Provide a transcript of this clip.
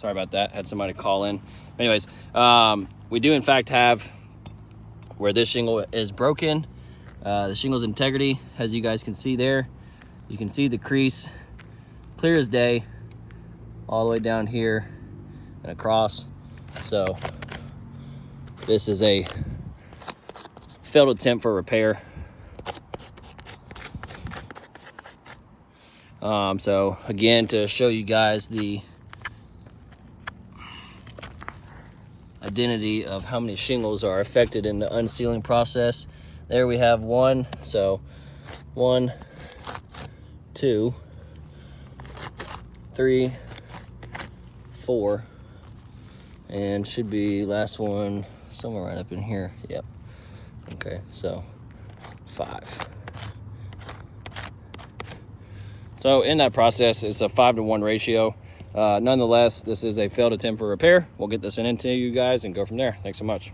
Sorry about that. Had somebody call in. Anyways, we do in fact have where this shingle is broken. The shingle's integrity, as you guys can see there. You can see the crease clear as day all the way down here and across. So this is a failed attempt for repair. So again, to show you guys the identity of how many shingles are affected in the unsealing process. There we have one. So 1, 2, 3, 4, and should be last one somewhere right up in here. Yep. Okay, so 5. So in that process, it's a 5-to-1 ratio. Nonetheless, this is a failed attempt for repair. We'll get this into you guys and go from there. Thanks so much.